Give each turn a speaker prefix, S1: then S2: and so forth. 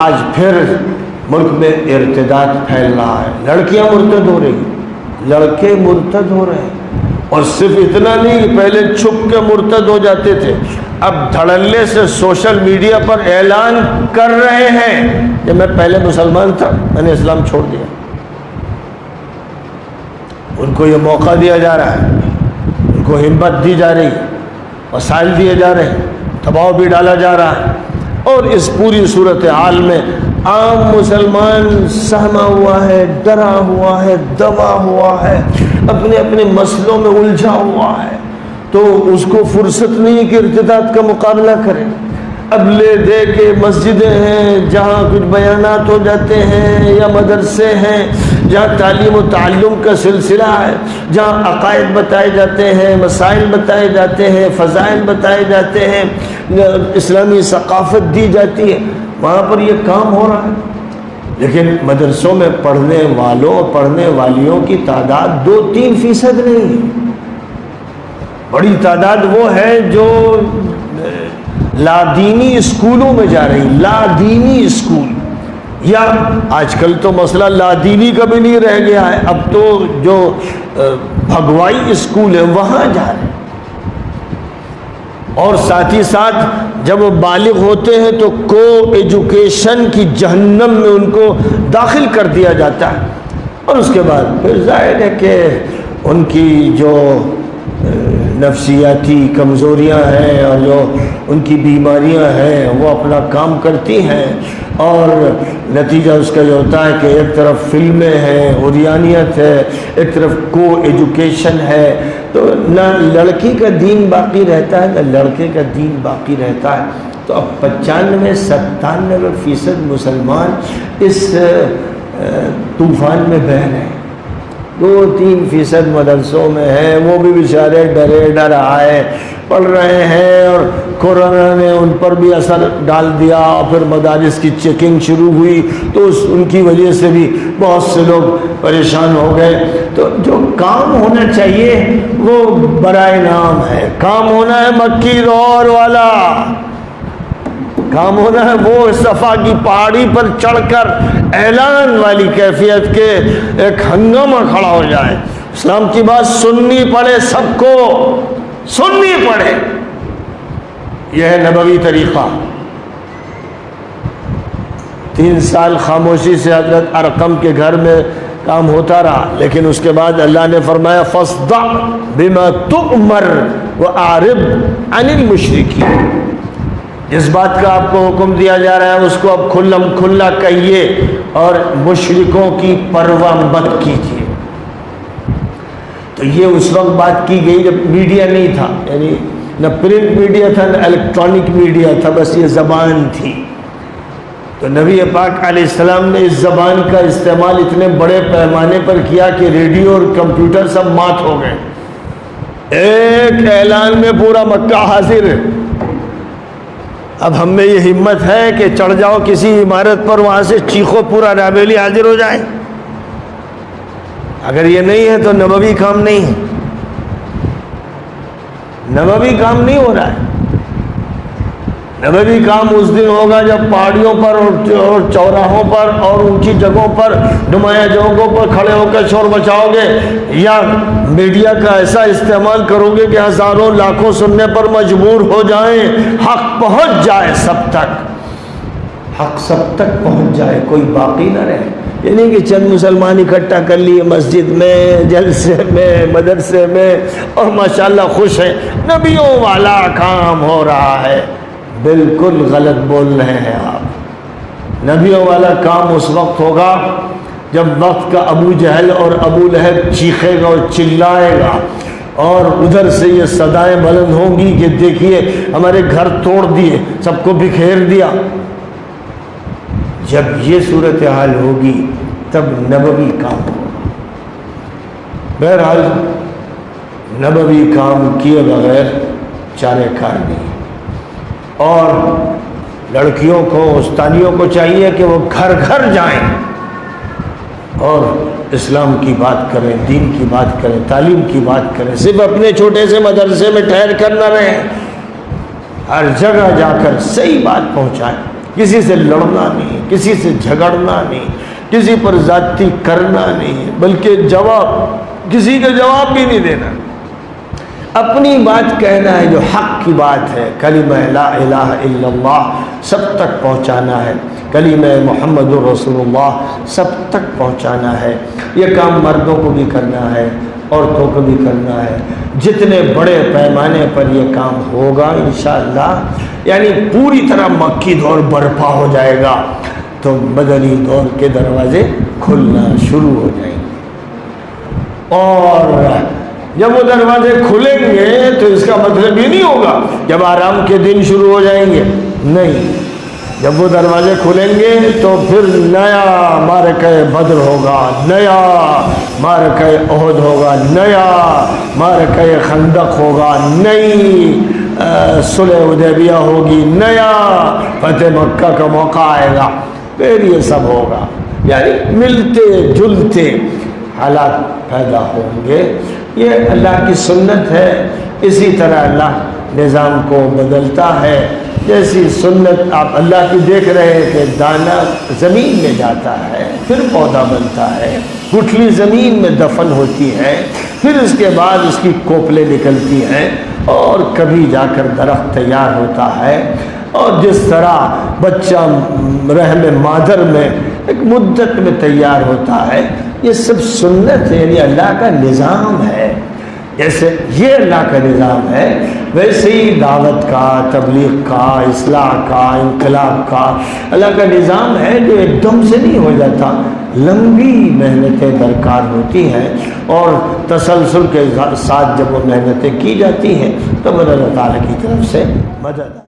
S1: آج پھر ملک میں ارتداد پھیل رہا ہے، لڑکیاں مرتد ہو رہی، لڑکے مرتد ہو رہے ہیں، اور صرف اتنا نہیں کہ پہلے چھپ کے مرتد ہو جاتے تھے، اب دھڑلے سے سوشل میڈیا پر اعلان کر رہے ہیں کہ میں پہلے مسلمان تھا، میں نے اسلام چھوڑ دیا۔ ان کو یہ موقع دیا جا رہا ہے، ان کو ہمت دی جا رہی، وسائل دیے جا رہے ہیں، دباؤ بھی ڈالا جا رہا ہے، اور اس پوری صورتحال میں عام مسلمان سہما ہوا ہے، ڈرا ہوا ہے، دبا ہوا ہے، اپنے اپنے مسئلوں میں الجھا ہوا ہے، تو اس کو فرصت نہیں کہ ارتداد کا مقابلہ کرے۔ اب لے دے کے مسجدیں ہیں جہاں کچھ بیانات ہو جاتے ہیں، یا مدرسے ہیں جہاں تعلیم و تعلم کا سلسلہ ہے، جہاں عقائد بتائے جاتے ہیں، مسائل بتائے جاتے ہیں، فضائل بتائے جاتے ہیں، اسلامی ثقافت دی جاتی ہے، وہاں پر یہ کام ہو رہا ہے۔ لیکن مدرسوں میں پڑھنے والوں اور پڑھنے والیوں کی تعداد 2-3% نہیں ہے، بڑی تعداد وہ ہے جو لادینی اسکولوں میں جا رہی، لادینی اسکول، یا آج کل تو مسئلہ لادینی کا بھی نہیں رہ گیا ہے، اب تو جو بھگوائی اسکول ہے وہاں جا رہے ہیں، اور ساتھ ہی ساتھ جب وہ بالغ ہوتے ہیں تو کو ایجوکیشن کی جہنم میں ان کو داخل کر دیا جاتا ہے، اور اس کے بعد پھر ظاہر ہے کہ ان کی جو نفسیاتی کمزوریاں ہیں اور جو ان کی بیماریاں ہیں وہ اپنا کام کرتی ہیں، اور نتیجہ اس کا یہ ہوتا ہے کہ ایک طرف فلمیں ہیں، عریانیت ہے، ایک طرف کو ایجوکیشن ہے، تو نہ لڑکی کا دین باقی رہتا ہے نہ لڑکے کا دین باقی رہتا ہے۔ تو اب 95-97% مسلمان اس طوفان میں بہہ رہے ہیں، 2-3% مدرسوں میں ہیں، وہ بھی بیچارے ڈرے ڈر آئے پڑھ رہے ہیں، اور کورونا نے ان پر بھی اثر ڈال دیا، اور پھر مدارس کی چیکنگ شروع ہوئی تو ان کی وجہ سے بھی بہت سے لوگ پریشان ہو گئے۔ تو جو کام ہونا چاہیے وہ برائے نام ہے، کام ہونا ہے مکی دور والا، کام ہونا ہے وہ صفا کی پہاڑی پر چڑھ کر اعلان والی کیفیت کے ایک ہنگامہ کھڑا ہو جائے، اسلام کی بات سننی پڑے، سب کو سننی پڑے۔ یہ ہے نبوی طریقہ۔ 3 سال خاموشی سے حضرت ارقم کے گھر میں کام ہوتا رہا، لیکن اس کے بعد اللہ نے فرمایا فاصدع بما تؤمر واعرض عن المشرکین، جس بات کا آپ کو حکم دیا جا رہا ہے اس کو اب کھلم کھلا کہیے، اور مشرکوں کی پرواہ مت کیجیے۔ تو یہ اس وقت بات کی گئی جب میڈیا نہیں تھا، یعنی نہ پرنٹ میڈیا تھا نہ الیکٹرانک میڈیا تھا، بس یہ زبان تھی۔ تو نبی پاک علیہ السلام نے اس زبان کا استعمال اتنے بڑے پیمانے پر کیا کہ ریڈیو اور کمپیوٹر سب مات ہو گئے، ایک اعلان میں پورا مکہ حاضر ہے۔ اب ہم میں یہ ہمت ہے کہ چڑھ جاؤ کسی عمارت پر، وہاں سے چیخو پورا رابیلی حاضر ہو جائے؟ اگر یہ نہیں ہے تو نبوی کام نہیں ہے، نبوی کام نہیں ہو رہا ہے۔ نبوی کام اس دن ہوگا جب پہاڑیوں پر اور چوراہوں پر اور اونچی جگہوں پر، نمایاں جگہوں پر کھڑے ہو کر شور مچاؤ گے، یا میڈیا کا ایسا استعمال کرو گے کہ ہزاروں لاکھوں سننے پر مجبور ہو جائیں، حق پہنچ جائے سب تک، حق سب تک پہنچ جائے، کوئی باقی نہ رہے۔ یہ نہیں کہ چند مسلمان اکٹھا کر لیے مسجد میں، جلسے میں، مدرسے میں، اور ماشاءاللہ خوش ہیں، نبیوں والا کام ہو رہا ہے۔ بالکل غلط بول رہے ہیں آپ۔ نبیوں والا کام اس وقت ہوگا جب وقت کا ابو جہل اور ابو لہب چیخے گا اور چلائے گا، اور ادھر سے یہ صدائیں بلند ہوں گی کہ دیکھیے ہمارے گھر توڑ دیے، سب کو بکھیر دیا۔ جب یہ صورتحال ہوگی تب نبوی کام ہوگا۔ بہرحال نبوی کام کیے بغیر چارے کار نہیں، اور لڑکیوں کو، استانیوں کو چاہیے کہ وہ گھر گھر جائیں اور اسلام کی بات کریں، دین کی بات کریں، تعلیم کی بات کریں، صرف اپنے چھوٹے سے مدرسے میں ٹھہر کر نہ رہیں، ہر جگہ جا کر صحیح بات پہنچائیں۔ کسی سے لڑنا نہیں، کسی سے جھگڑنا نہیں، کسی پر زیادتی کرنا نہیں، بلکہ کسی کا جواب بھی نہیں دینا، اپنی بات کہنا ہے جو حق کی بات ہے، کلمہ لا الہ الا اللہ سب تک پہنچانا ہے، کلمہ محمد رسول اللہ سب تک پہنچانا ہے۔ یہ کام مردوں کو بھی کرنا ہے، عورتوں کو بھی کرنا ہے۔ جتنے بڑے پیمانے پر یہ کام ہوگا انشاءاللہ، یعنی پوری طرح مکی دور برپا ہو جائے گا، تو مدنی دور کے دروازے کھلنا شروع ہو جائیں گے۔ اور جب وہ دروازے کھلیں گے تو اس کا مطلب یہ نہیں ہوگا جب آرام کے دن شروع ہو جائیں گے، نہیں، جب وہ دروازے کھلیں گے تو پھر نیا معرکہ بدر ہوگا، نیا معرکہ احد ہوگا، نیا معرکہ خندق ہوگا، نئی صلح حدیبیہ ہوگی، نیا فتح مکہ کا موقع آئے گا، پھر یہ سب ہوگا، یعنی ملتے جلتے حالات پیدا ہوں گے۔ یہ اللہ کی سنت ہے، اسی طرح اللہ نظام کو بدلتا ہے۔ جیسی سنت آپ اللہ کی دیکھ رہے ہیں کہ دانہ زمین میں جاتا ہے، پھر پودا بنتا ہے، گٹھلی زمین میں دفن ہوتی ہے، پھر اس کے بعد اس کی کوپلیں نکلتی ہیں اور کبھی جا کر درخت تیار ہوتا ہے، اور جس طرح بچہ رحم مادر میں ایک مدت میں تیار ہوتا ہے، یہ سب سنت ہے، یعنی اللہ کا نظام ہے۔ جیسے یہ اللہ کا نظام ہے، ویسے ہی دعوت کا، تبلیغ کا، اصلاح کا، انقلاب کا اللہ کا نظام ہے، جو ایک دم سے نہیں ہو جاتا، لمبی محنتیں درکار ہوتی ہیں، اور تسلسل کے ساتھ جب وہ محنتیں کی جاتی ہیں تو اللہ تعالیٰ کی طرف سے مدد